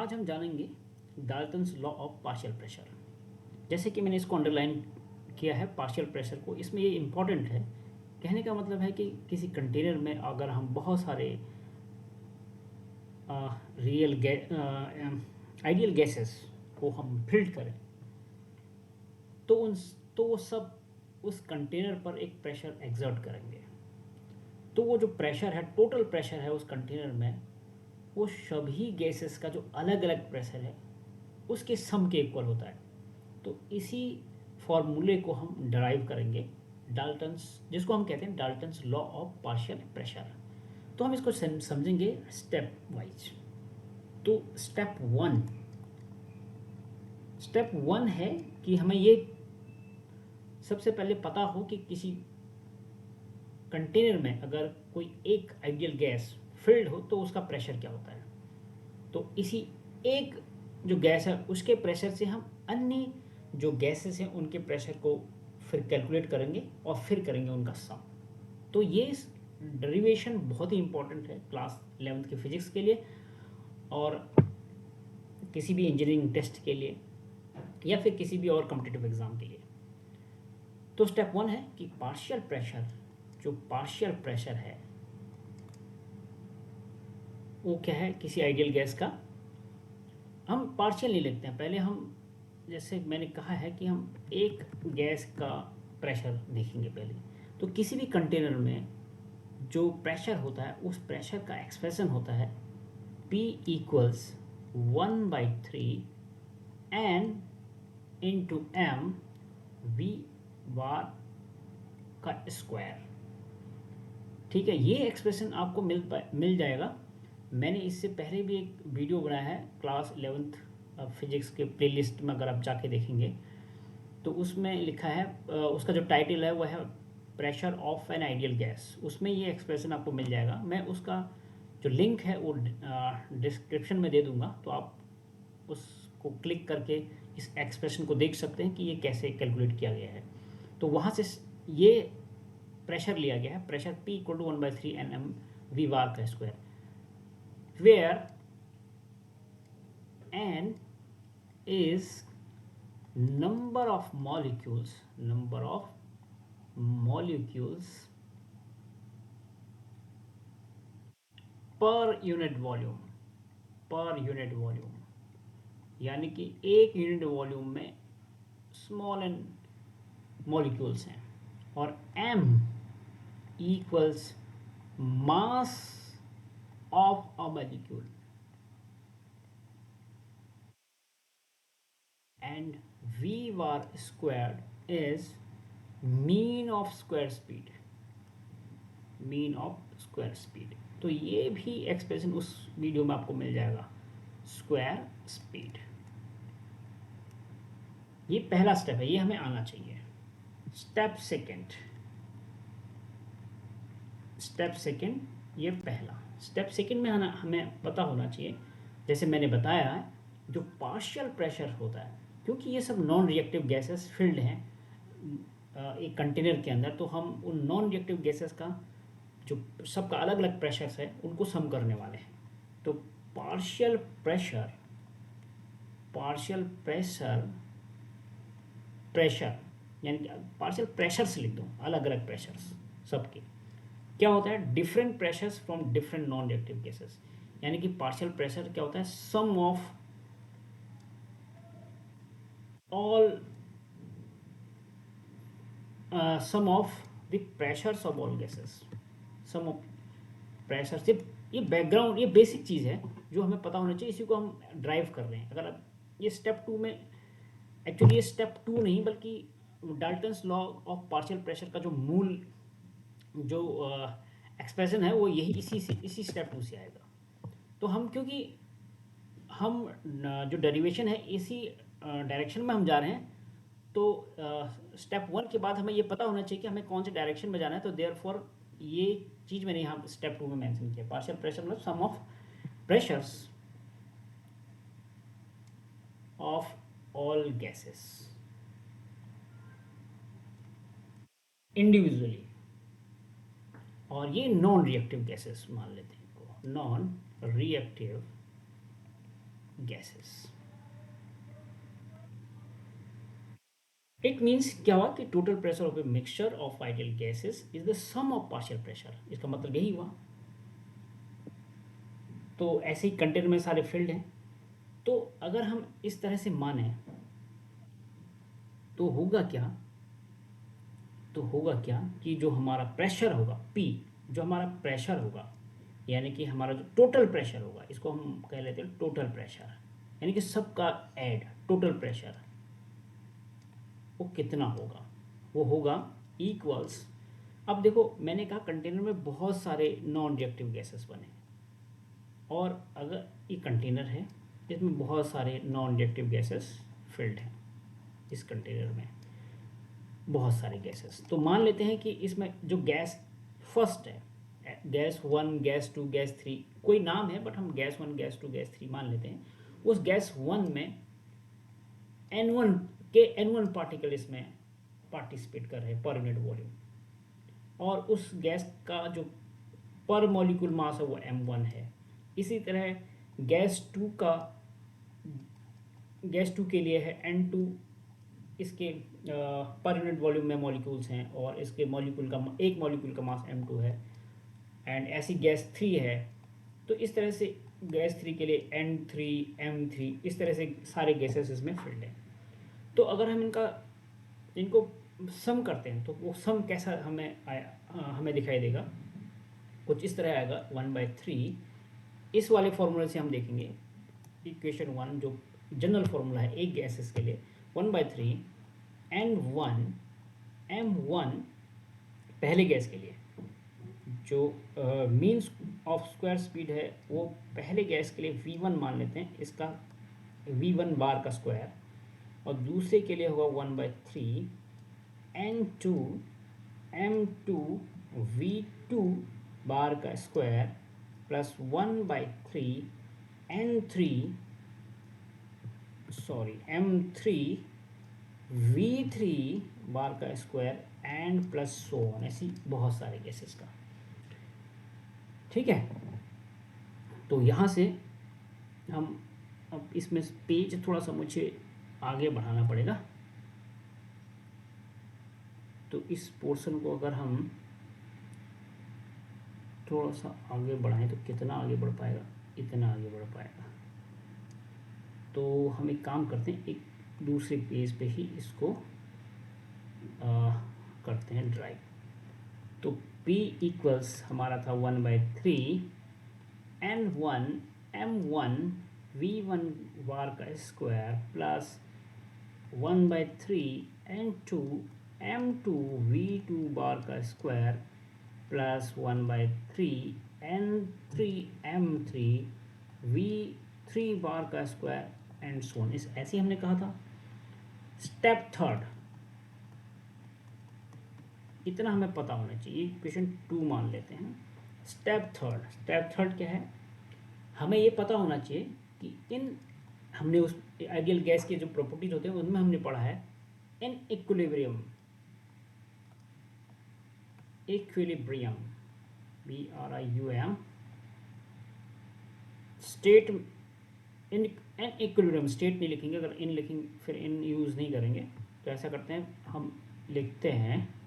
आज हम जानेंगे Dalton's law of partial pressure. जैसे कि मैंने इसको अंडरलाइन किया है पार्शियल प्रेशर को, इसमें ये इम्पॉर्टेंट है। कहने का मतलब है कि किसी कंटेनर में अगर हम बहुत सारे रियल आइडियल गैसेस को हम फिल्ड करें तो वो सब उस कंटेनर पर एक प्रेशर एग्जर्ट करेंगे। तो वो जो प्रेशर है, टोटल प्रेशर है उस कंटेनर में, वो सभी गैसेस का जो अलग अलग प्रेशर है उसके सम के इक्वल होता है। तो इसी फॉर्मूले को हम डराइव करेंगे डाल्टन्स, जिसको हम कहते हैं Dalton's law of partial pressure. तो हम इसको समझेंगे स्टेप वाइज। तो स्टेप वन है कि हमें ये सबसे पहले पता हो कि किसी कंटेनर में अगर कोई एक आइडियल गैस फिल्ड हो तो उसका प्रेशर क्या होता है। तो इसी एक जो गैस है उसके प्रेशर से हम अन्य जो गैसेस हैं उनके प्रेशर को फिर कैलकुलेट करेंगे और फिर करेंगे उनका सम। तो ये डेरिवेशन बहुत ही इंपॉर्टेंट है क्लास 11th के फिजिक्स के लिए और किसी भी इंजीनियरिंग टेस्ट के लिए या फिर किसी भी और कॉम्पिटिटिव एग्जाम के लिए। तो स्टेप वन है कि पार्शियल प्रेशर, जो पार्शियल प्रेशर है वो क्या है किसी आइडियल गैस का। हम पार्शियल नहीं लिखते हैं, पहले हम, जैसे मैंने कहा है कि हम एक गैस का प्रेशर देखेंगे पहले। तो किसी भी कंटेनर में जो प्रेशर होता है उस प्रेशर का एक्सप्रेशन होता है P equals 1/3 N into M V bar का स्क्वायर। ठीक है, ये एक्सप्रेशन आपको मिल जाएगा। मैंने इससे पहले भी एक वीडियो बनाया है क्लास 11th फिजिक्स के प्लेलिस्ट में, अगर आप जाके देखेंगे तो उसमें लिखा है, उसका जो टाइटल है वो है pressure of an ideal gas. उसमें ये एक्सप्रेशन आपको मिल जाएगा। मैं उसका जो लिंक है वो डिस्क्रिप्शन में दे दूंगा, तो आप उसको क्लिक करके इस एक्सप्रेशन को देख सकते हैं कि ये कैसे कैलकुलेट किया गया है। तो वहाँ से ये प्रेशर लिया गया है, pressure P equal to 1/3 Nm V bar का square, where N is number of molecules per unit volume, यानी कि एक यूनिट वॉल्यूम में स्मॉल एंड मॉलिक्यूल्स हैं। और m equals mass of a molecule and v bar squared is mean of square speed। तो ये भी एक्सप्रेशन उस वीडियो में आपको मिल जाएगा, स्क्वायर स्पीड। ये पहला स्टेप है, ये हमें आना चाहिए। स्टेप सेकंड, ये पहला स्टेप सेकंड में हमें पता होना चाहिए, जैसे मैंने बताया है, जो पार्शियल प्रेशर होता है, क्योंकि ये सब नॉन रिएक्टिव गैसेस फील्ड हैं एक कंटेनर के अंदर, तो हम उन नॉन रिएक्टिव गैसेस का जो सबका अलग अलग प्रेशर्स है उनको सम करने वाले हैं। तो पार्शियल प्रेशर यानी कि पार्शियल प्रेशर्स लिख दो, अलग अलग प्रेशर्स सबके क्या होता है, different pressures from different non reactive gases. यानी कि पार्शियल प्रेशर क्या होता है, sum of all sum of the pressures of all gases, sum of pressure. ये बैकग्राउंड, ये बेसिक चीज़ है जो हमें पता होना चाहिए, इसी को हम ड्राइव कर रहे हैं। अगर आप ये स्टेप टू में, एक्चुअली ये स्टेप टू नहीं बल्कि Dalton's law of partial pressure का जो मूल जो एक्सप्रेशन है वो यही इसी स्टेप टू से आएगा। तो हम, क्योंकि हम जो डेरिवेशन है इसी डायरेक्शन में हम जा रहे हैं, तो स्टेप वन के बाद हमें ये पता होना चाहिए कि हमें कौन से डायरेक्शन में जाना है। तो देयरफॉर ये चीज़ मैंने यहाँ स्टेप टू में मेंशन किया, पार्शियल प्रेशर मतलब sum of pressures of all gases individually. और ये नॉन रिएक्टिव गैसेस मान लेते हैं इनको, non reactive gases. It means क्या हुआ कि total pressure of a mixture of ideal gases is the sum of partial pressure. इसका मतलब यही हुआ. तो ऐसे ही कंटेनर में सारे फील्ड हैं. तो अगर हम इस तरह से माने तो होगा क्या, कि जो हमारा प्रेशर होगा P, जो हमारा प्रेशर होगा, यानी कि हमारा जो टोटल प्रेशर होगा, इसको हम कह लेते हैं टोटल प्रेशर, यानी कि सबका ऐड टोटल प्रेशर, वो कितना होगा, वो होगा इक्वल्स. अब देखो मैंने कहा कंटेनर में बहुत सारे नॉन रिएक्टिव गैसेस बने, और अगर ये कंटेनर है इसमें बहुत सारे नॉन रिएक्टिव गैसेस फिल्ड हैं, इस कंटेनर में बहुत सारे गैसेस. तो मान लेते हैं कि इसमें जो गैस फर्स्ट है, गैस 1, गैस 2, गैस 3, कोई नाम है बट हम गैस 1, गैस 2, गैस 3 मान लेते हैं. उस गैस 1 में N1 के N1 पार्टिकल इसमें पार्टिसिपेट कर रहे हैं पर यूनिट वॉल्यूम, और उस गैस का जो पर मॉलिक्यूल मास है वो M1 है. इसी तरह गैस 2 के लिए है N2, इसके पर यूनिट वॉल्यूम में मॉलिक्यूल्स हैं, और इसके एक मॉलिक्यूल का मास M2 है. एंड ऐसी गैस 3 है, तो इस तरह से गैस 3 के लिए N3, M3, इस तरह से सारे गैसेस इसमें फिल्ड हैं. तो अगर हम इनको सम करते हैं तो वो सम कैसा हमें दिखाई देगा, कुछ इस तरह आएगा 1/3. इस वाले फॉर्मूले से हम देखेंगे इक्वेशन 1, जो जनरल फॉर्मूला है एक गैसेस के लिए, 1/3 N1 M1 पहले गैस के लिए, जो मीन्स ऑफ स्क्वायर स्पीड है वो पहले गैस के लिए V1 मान लेते हैं, इसका V1 बार का स्क्वायर, और दूसरे के लिए होगा 1/3 N2 M2 V2 बार का स्क्वायर प्लस 1/3 M3 V3 बार का square and plus so on, ऐसी बहुत सारे गैसेस का. ठीक है, तो यहाँ से हम अब इसमें पेज थोड़ा सा मुझे आगे बढ़ाना पड़ेगा. तो इस पोर्शन को अगर हम थोड़ा सा आगे बढ़ाएं तो कितना आगे बढ़ पाएगा, इतना आगे बढ़ पाएगा. तो हम एक काम करते हैं, एक दूसरे पेज पे ही इसको करते हैं ड्राइव. तो P इक्वल्स हमारा था 1/3 N1 M1 V1 बार का square plus 1/3 N2 M2 V2 बार का square plus 1/3 N3 M3 V3 बार का स्क्वायर एंड सो ऑन. ऐसे हमने कहा था. स्टेप थर्ड, इतना हमें पता होना चाहिए. क्वेश्चन 2 मान लेते हैं. स्टेप थर्ड क्या है, हमें ये पता होना चाहिए कि हमने उस आइडियल गैस के जो प्रॉपर्टीज होते हैं उनमें हमने पढ़ा है in equilibrium BRIUM state. In equilibrium state नहीं लिखेंगे, अगर इन लिखेंगे फिर इन यूज़ नहीं करेंगे. तो ऐसा करते हैं, हम लिखते हैं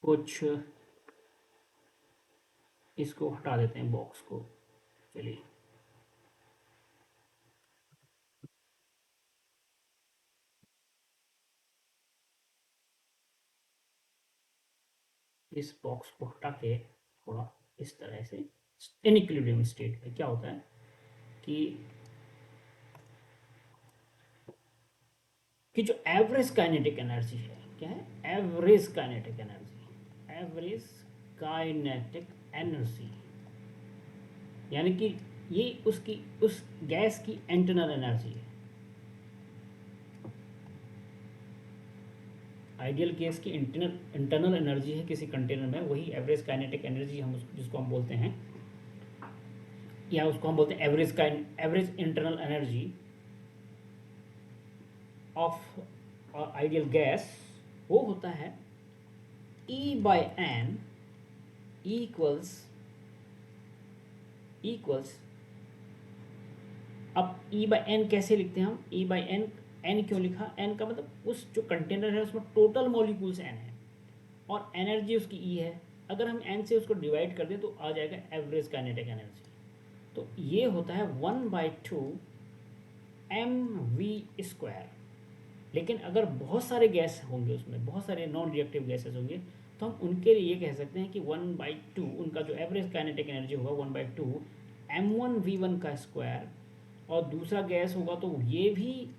कुछ, इसको हटा देते हैं बॉक्स को. चलिए इस बॉक्स को हटा के थोड़ा इस तरह से. इन इक्विलिब्रियम स्टेट में क्या होता है कि जो एवरेज काइनेटिक एनर्जी है, क्या है, एवरेज काइनेटिक एनर्जी, यानी कि ये उस गैस की इंटरनल एनर्जी है. आइडियल गैस की इंटरनल एनर्जी है किसी कंटेनर में, वही एवरेज काइनेटिक एनर्जी जिसको हम बोलते हैं, या उसको हम बोलते हैं average internal energy of ideal gas. वो होता है E by n इक्वल्स अब E by n कैसे लिखते हैं हम? E by n, n क्यों लिखा? n का मतलब उस जो कंटेनर है उसमें टोटल मॉलिक्यूल्स n है और एनर्जी उसकी E है। अगर हम n से उसको डिवाइड कर दें तो आ जाएगा एवरेज काइनेटिक एनर्जी। तो ये होता है 1/2 mv²। लेकिन अगर बहुत सारे गैस होंगे, उसमें बहुत सारे नॉन रिएक्टिव गैसेस होंगे, तो हम उनके लिए ये कह सकते हैं कि 1/2 उनका जो एवरेज काइनेटिक एनर्जी होगा 1/2 m1v1 का स्क्वायर, और दूसरा गैस होगा तो ये भी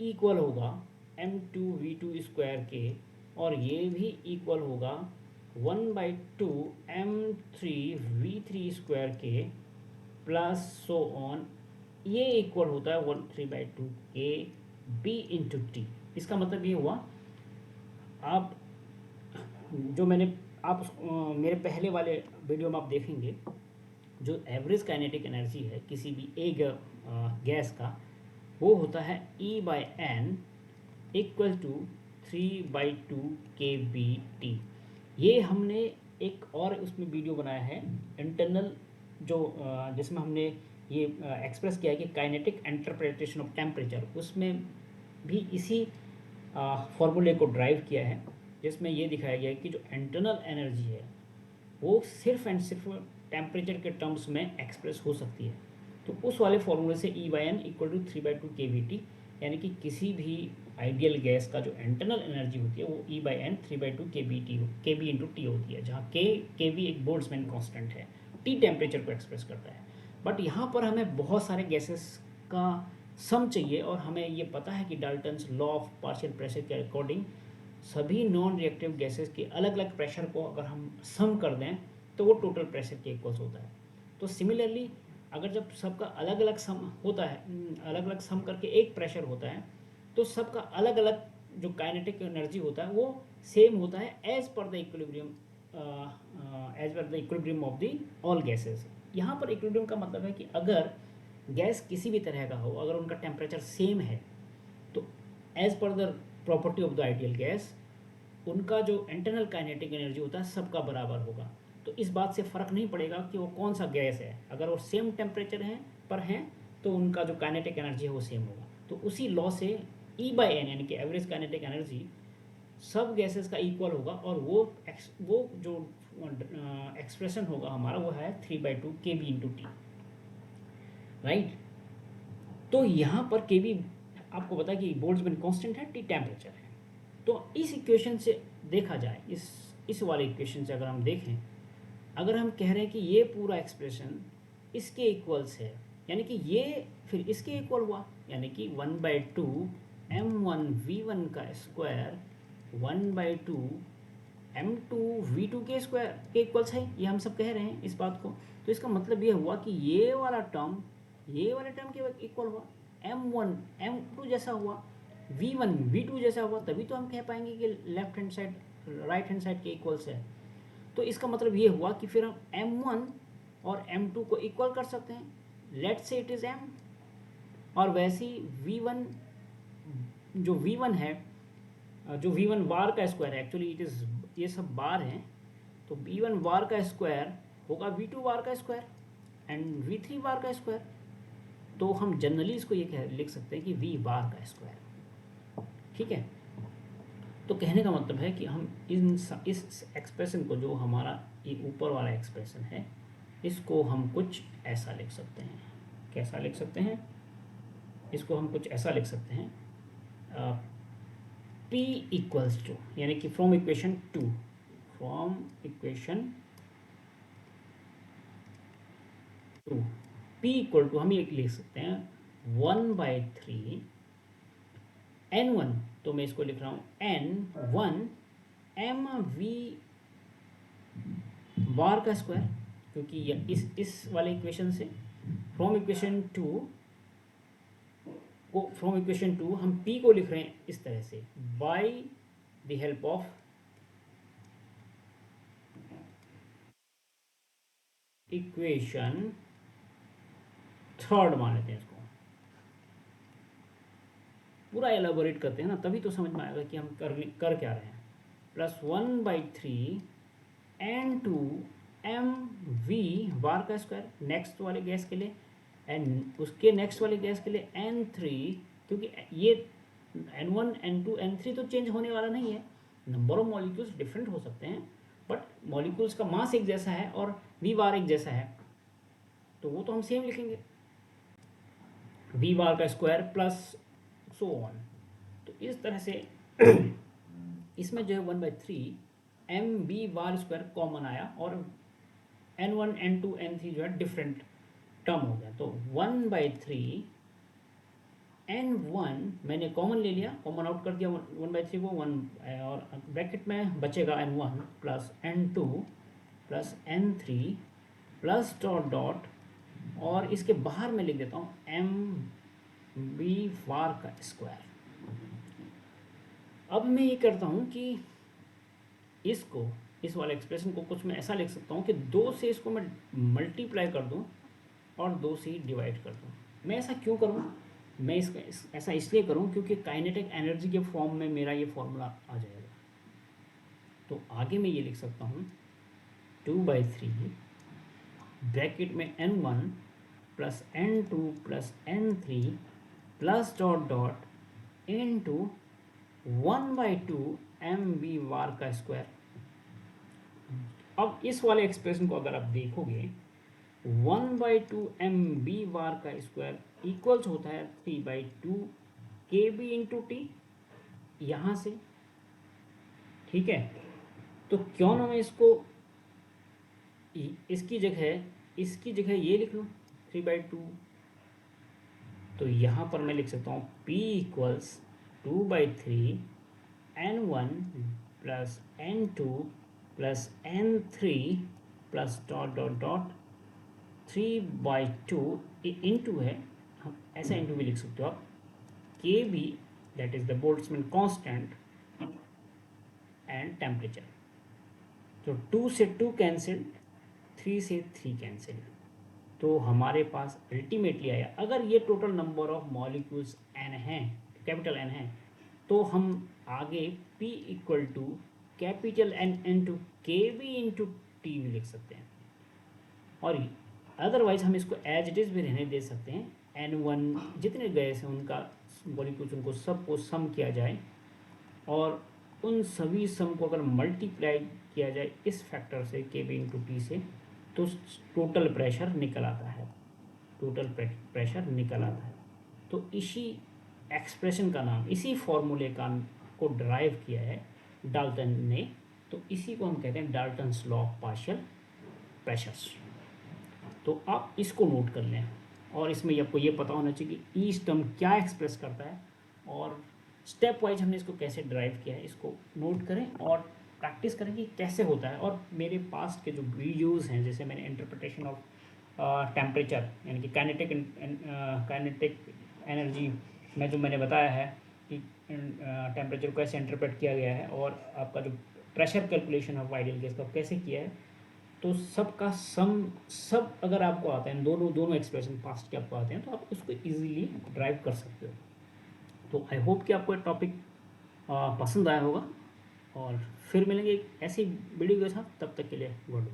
इक्वल होगा m2v2 के, और ये भी इक्वल होगा 1/2 m3v3 के प्लस सो ऑन। ये इक्वल होता है 1/3 के b इंटू टी। इसका मतलब ये हुआ, आप जो मैंने आप मेरे पहले वाले वीडियो में आप देखेंगे, जो एवरेज काइनेटिक एनर्जी है किसी भी एक गैस का, वो होता है E by n equal to 3/2 kBT। ये हमने एक और उसमें वीडियो बनाया है इंटरनल, जो जिसमें हमने ये एक्सप्रेस किया है कि काइनेटिक इंटरप्रिटेशन ऑफ टेम्परेचर, उसमें भी इसी फॉर्मूले को ड्राइव किया है, जिसमें ये दिखाया गया है कि जो इंटरनल एनर्जी है वो सिर्फ एंड सिर्फ टेम्परेचर के टर्म्स में एक्सप्रेस हो सकती है। तो उस वाले फॉर्मूले से E by n equal to 3/2 kBT, यानी कि किसी भी आइडियल गैस का जो इंटरनल एनर्जी होती है वो E by n 3/2 kBT kB into T होती है, जहाँ kB एक बोल्ट्जमैन कांस्टेंट है, टी टेम्परेचर को एक्सप्रेस करता है। बट यहाँ पर हमें बहुत सारे गैसेस का सम चाहिए, और हमें ये पता है कि Dalton's law of partial pressure के अकॉर्डिंग सभी नॉन रिएक्टिव गैसेस के अलग अलग प्रेशर को अगर हम सम कर दें तो वो टोटल प्रेशर के इक्वल्स होता है। तो सिमिलरली अगर जब सबका अलग अलग सम होता है, अलग अलग सम करके एक प्रेशर होता है, तो सबका अलग अलग जो काइनेटिक एनर्जी होता है वो सेम होता है as per the equilibrium of the all gases. यहाँ पर इक्विलिब्रियम का मतलब है कि अगर गैस किसी भी तरह का हो, अगर उनका टेम्परेचर सेम है, तो as per the property of the ideal gas उनका जो इंटरनल काइनेटिक एनर्जी होता है सबका बराबर होगा। तो इस बात से फ़र्क नहीं पड़ेगा कि वो कौन सा गैस है, अगर वो सेम टेम्परेचर हैं तो उनका जो काइनेटिक एनर्जी है वो सेम होगा। तो उसी लॉ से E by n यानी कि एवरेज काइनेटिक एनर्जी सब गैसेस का इक्वल होगा, और वो जो एक्सप्रेशन होगा हमारा वो है 3/2 kB इंटू टी, राइट। तो यहाँ पर kB आपको पता है कि बोल्ट्जमैन कांस्टेंट है, टी टेम्परेचर है। तो इस इक्वेशन से देखा जाए, इस वाले इक्वेशन से अगर हम देखें, अगर हम कह रहे हैं कि ये पूरा एक्सप्रेशन इसके इक्वल्स है, यानी कि ये फिर इसके इक्वल हुआ, यानी कि 1/2 m1v1 का स्क्वायर 1/2 m2v2 के स्क्वायर के इक्वल्स है, ये हम सब कह रहे हैं इस बात को। तो इसका मतलब ये हुआ कि ये वाला टर्म के इक्वल हुआ, m1 m2 जैसा हुआ, v1 v2 जैसा हुआ, तभी तो हम कह पाएंगे कि left hand side right hand side के इक्वल्स है। तो इसका मतलब ये हुआ कि फिर हम m1 और m2 को इक्वल कर सकते हैं, let's say it is m, और वैसे ही v1 जो v1 है, जो v1 बार का स्क्वायर है, एक्चुअली इट इज़ ये सब बार हैं, तो v1 बार का स्क्वायर होगा v2 बार का स्क्वायर एंड v3 बार का स्क्वायर। तो हम जनरली इसको ये लिख सकते हैं कि v बार का स्क्वायर, ठीक है। तो कहने का मतलब है कि हम इस एक्सप्रेशन को, जो हमारा ये ऊपर वाला एक्सप्रेशन है, इसको हम कुछ ऐसा लिख सकते हैं। कैसा लिख सकते हैं? इसको हम कुछ ऐसा लिख सकते हैं, P इक्वल्स टू, यानी कि from equation 2 P equal to हम ये लिख सकते हैं 1/3 n1, तो मैं इसको लिख रहा हूँ n1 mv बार का स्क्वायर, क्योंकि ये इस वाले इक्वेशन से फ्रॉम इक्वेशन 2 हम P को लिख रहे हैं इस तरह से, by the help of equation 3 मान लेते हैं इसको, पूरा एलाबोरेट करते हैं ना, तभी तो समझ में आएगा कि हम कर क्या रहे हैं। प्लस 1/3 N2 एम वी बार का स्क्वायर नेक्स्ट वाले गैस के लिए, एंड उसके नेक्स्ट वाले गैस के लिए N3, क्योंकि ये N1 N2 N3 तो चेंज होने वाला नहीं है, नंबर ऑफ मॉलिक्यूल्स डिफरेंट हो सकते हैं बट मॉलिक्यूल्स का मास एक जैसा है और वी बार एक जैसा है, तो वो तो हम सेम लिखेंगे, वी बार का स्क्वायर प्लस सो ऑन। तो इस तरह से इसमें जो है 1/3 M B bar square common आया और N1 N2 N3 जो है डिफरेंट टर्म हो गया, तो 1/3 N1 मैंने कॉमन ले लिया, कॉमन आउट कर दिया 1/3 को, 1 और ब्रैकेट में बचेगा N1 plus N2 plus N3 plus dot dot, और इसके बाहर मैं लिख देता हूँ एम बी बार का स्क्वायर। अब मैं ये करता हूँ कि इसको, इस वाले एक्सप्रेशन को कुछ मैं ऐसा लिख सकता हूँ कि 2 से इसको मैं मल्टीप्लाई कर दूँ और 2 से ही डिवाइड कर दूँ। मैं ऐसा क्यों करूँ? मैं ऐसा इसलिए करूँ क्योंकि काइनेटिक एनर्जी के फॉर्म में मेरा ये फॉर्मूला आ जाएगा। तो आगे मैं ये लिख सकता हूँ 2/3 ब्रैकेट में N1 plus N2 plus N3 plus dot dot into 1/2 M B bar का स्क्वायर। अब इस वाले एक्सप्रेशन को अगर आप देखोगे 1/2 एम बी बार का स्क्वायर इक्वल्स होता है 3/2 के बी इंटू टी, यहाँ से, ठीक है। तो क्यों ना मैं इसको इसकी जगह ये लिख लूँ 3/2, तो यहाँ पर मैं लिख सकता हूँ P equals 2/3 N1 plus N2 plus N3 plus dot dot dot 3/2 into है, हम ऐसा इंटू भी लिख सकते हो आप, K B that is the Boltzmann constant and temperature. तो 2 से 2 कैंसिल, 3 से 3 कैंसिल, तो हमारे पास अल्टीमेटली आया, अगर ये total number of molecules n हैं, कैपिटल N है, तो हम आगे P equal to capital N into K B into T भी लिख सकते हैं, और अदरवाइज हम इसको एज इट इज़ भी रहने दे सकते हैं। N1 जितने गैस हैं उनका मॉलिक्यूल्स, उनको सबको सम किया जाए और उन सभी सम को अगर मल्टीप्लाई किया जाए इस फैक्टर से के बी इंटू टी से, तो टोटल प्रेशर निकल आता है, टोटल प्रेशर निकल आता है। तो इसी एक्सप्रेशन का नाम, इसी फॉर्मूले का को ड्राइव किया है डाल्टन ने, तो इसी को हम कहते हैं Dalton's law of partial pressures. तो आप इसको नोट कर लें, और इसमें आपको ये पता होना चाहिए कि ईच टर्म क्या एक्सप्रेस करता है, और स्टेप वाइज हमने इसको कैसे ड्राइव किया है, इसको नोट करें और प्रैक्टिस करें कि कैसे होता है। और मेरे पास के जो वीडियोस हैं, जैसे मैंने इंटरप्रिटेशन ऑफ टेम्परेचर यानी कि काइनेटिक एनर्जी में जो मैंने बताया है कि टेम्परेचर को कैसे इंटरप्रेट किया गया है, और आपका जो pressure calculation of ideal gas का कैसे किया है, तो सबका सब अगर आपको आता है, दोनों एक्सप्रेशन पास्ट के आपको आते हैं, तो आप उसको इजीली ड्राइव कर सकते हो। तो आई होप कि आपको टॉपिक पसंद आया होगा, और फिर मिलेंगे एक ऐसी वीडियो के साथ, तब तक के लिए गुड बाय।